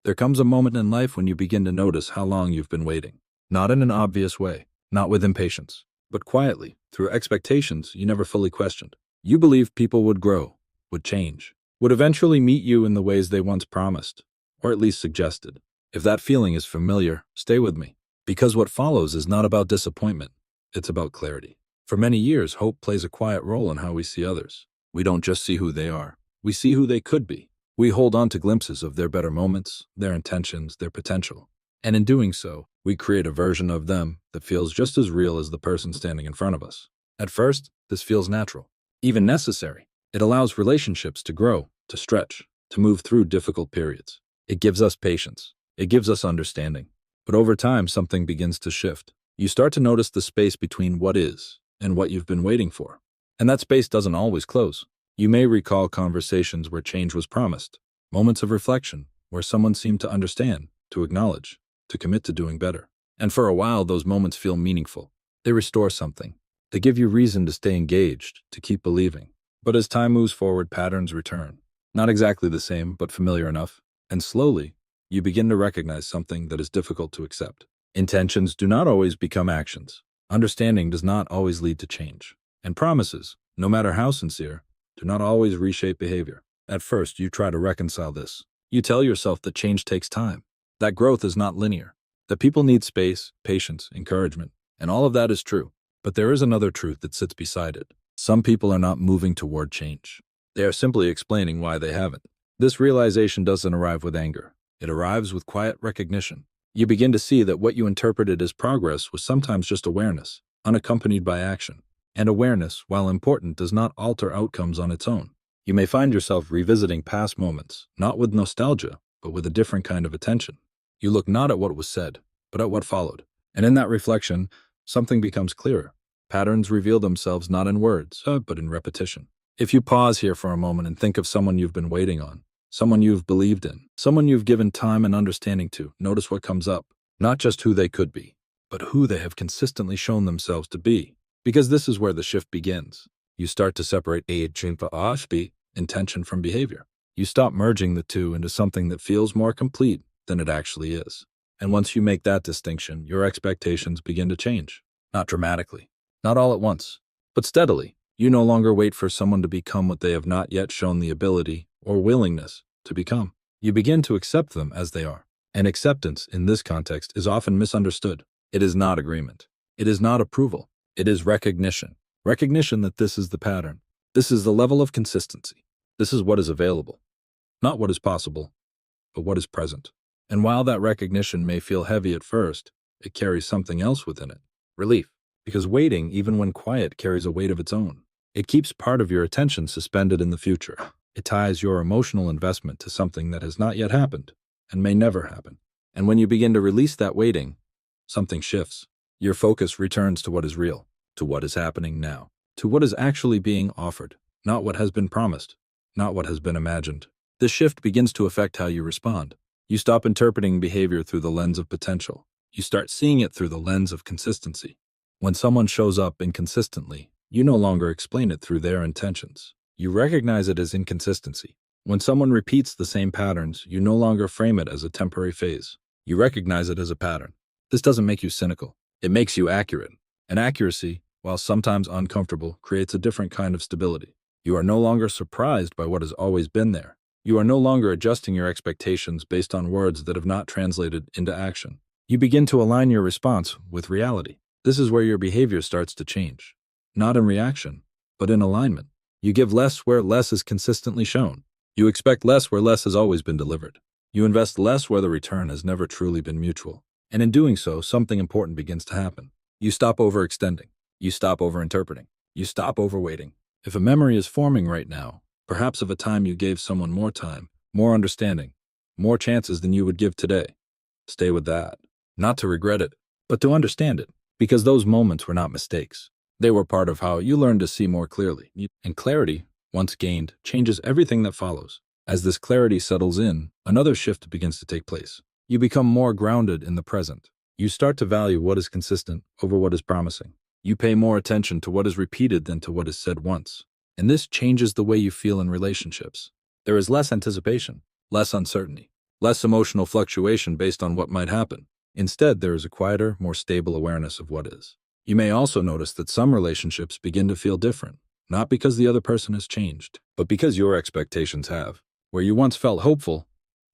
There comes a moment in life when you begin to notice how long you've been waiting. Not in an obvious way, not with impatience, but quietly, through expectations you never fully questioned. You believed people would grow, would change, would eventually meet you in the ways they once promised, or at least suggested. If that feeling is familiar, stay with me, because what follows is not about disappointment, it's about clarity. For many years, hope plays a quiet role in how we see others. We don't just see who they are, we see who they could be. We hold on to glimpses of their better moments, their intentions, their potential. And in doing so, we create a version of them that feels just as real as the person standing in front of us. At first, this feels natural, even necessary. It allows relationships to grow, to stretch, to move through difficult periods. It gives us patience. It gives us understanding. But over time, something begins to shift. You start to notice the space between what is and what you've been waiting for. And that space doesn't always close. You may recall conversations where change was promised, moments of reflection where someone seemed to understand, to acknowledge, to commit to doing better. And for a while, those moments feel meaningful. They restore something. They give you reason to stay engaged, to keep believing. But as time moves forward, patterns return. Not exactly the same, but familiar enough. And slowly, you begin to recognize something that is difficult to accept. Intentions do not always become actions. Understanding does not always lead to change. And promises, no matter how sincere, do not always reshape behavior. At first, you try to reconcile this. You tell yourself that change takes time, that growth is not linear, that people need space, patience, encouragement, and all of that is true. But there is another truth that sits beside it. Some people are not moving toward change. They are simply explaining why they haven't. This realization doesn't arrive with anger. It arrives with quiet recognition. You begin to see that what you interpreted as progress was sometimes just awareness, unaccompanied by action. And awareness, while important, does not alter outcomes on its own. You may find yourself revisiting past moments, not with nostalgia, but with a different kind of attention. You look not at what was said, but at what followed. And in that reflection, something becomes clearer. Patterns reveal themselves not in words, but in repetition. If you pause here for a moment and think of someone you've been waiting on, someone you've believed in, someone you've given time and understanding to, notice what comes up. Not just who they could be, but who they have consistently shown themselves to be. Because this is where the shift begins. You start to separate intention from behavior. You stop merging the two into something that feels more complete than it actually is. And once you make that distinction, your expectations begin to change. Not dramatically, not all at once, but steadily. You no longer wait for someone to become what they have not yet shown the ability or willingness to become. You begin to accept them as they are. And acceptance, in this context, is often misunderstood. It is not agreement. It is not approval. It is recognition. Recognition that this is the pattern. This is the level of consistency. This is what is available. Not what is possible, but what is present. And while that recognition may feel heavy at first, it carries something else within it. Relief. Because waiting, even when quiet, carries a weight of its own. It keeps part of your attention suspended in the future. It ties your emotional investment to something that has not yet happened and may never happen. And when you begin to release that waiting, something shifts. Your focus returns to what is real, to what is happening now, to what is actually being offered, not what has been promised, not what has been imagined. This shift begins to affect how you respond. You stop interpreting behavior through the lens of potential. You start seeing it through the lens of consistency. When someone shows up inconsistently, you no longer explain it through their intentions. You recognize it as inconsistency. When someone repeats the same patterns, you no longer frame it as a temporary phase. You recognize it as a pattern. This doesn't make you cynical. It makes you accurate. And accuracy, while sometimes uncomfortable, creates a different kind of stability. You are no longer surprised by what has always been there. You are no longer adjusting your expectations based on words that have not translated into action. You begin to align your response with reality. This is where your behavior starts to change. Not in reaction, but in alignment. You give less where less is consistently shown. You expect less where less has always been delivered. You invest less where the return has never truly been mutual. And in doing so, something important begins to happen. You stop overextending. You stop overinterpreting. You stop overwaiting. If a memory is forming right now, perhaps of a time you gave someone more time, more understanding, more chances than you would give today, stay with that. Not to regret it, but to understand it. Because those moments were not mistakes. They were part of how you learned to see more clearly. And clarity, once gained, changes everything that follows. As this clarity settles in, another shift begins to take place. You become more grounded in the present. You start to value what is consistent over what is promising. You pay more attention to what is repeated than to what is said once. And this changes the way you feel in relationships. There is less anticipation, less uncertainty. less emotional fluctuation based on what might happen. Instead, there is a quieter, more stable awareness of what is. You may also notice that some relationships begin to feel different, not because the other person has changed, but because your expectations have. Where you once felt hopeful,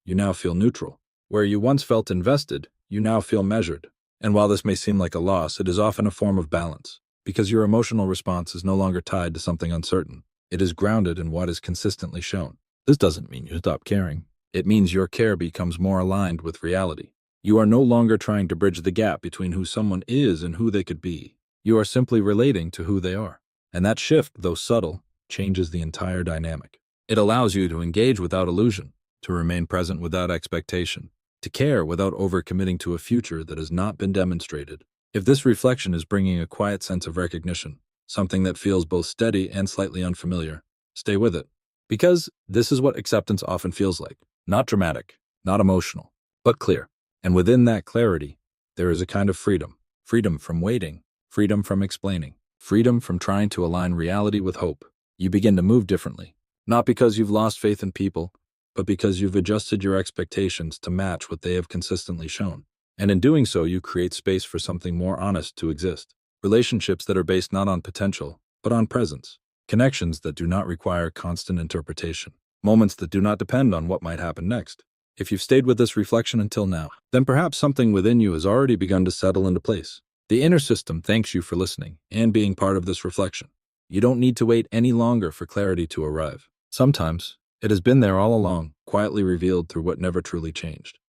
you now feel neutral. Where you once felt invested, you now feel measured. And while this may seem like a loss, it is often a form of balance, because your emotional response is no longer tied to something uncertain. It is grounded in what is consistently shown. This doesn't mean you stop caring. It means your care becomes more aligned with reality. You are no longer trying to bridge the gap between who someone is and who they could be. You are simply relating to who they are. And that shift, though subtle, changes the entire dynamic. It allows you to engage without illusion, to remain present without expectation, to care without overcommitting to a future that has not been demonstrated. If this reflection is bringing a quiet sense of recognition, something that feels both steady and slightly unfamiliar, stay with it. Because this is what acceptance often feels like. Not dramatic, not emotional, but clear. And within that clarity, there is a kind of freedom. Freedom from waiting, freedom from explaining, freedom from trying to align reality with hope. You begin to move differently, not because you've lost faith in people, but because you've adjusted your expectations to match what they have consistently shown. And in doing so, you create space for something more honest to exist. Relationships that are based not on potential, but on presence. Connections that do not require constant interpretation. Moments that do not depend on what might happen next. If you've stayed with this reflection until now, then perhaps something within you has already begun to settle into place. The inner system thanks you for listening and being part of this reflection. You don't need to wait any longer for clarity to arrive. Sometimes, it has been there all along, quietly revealed through what never truly changed.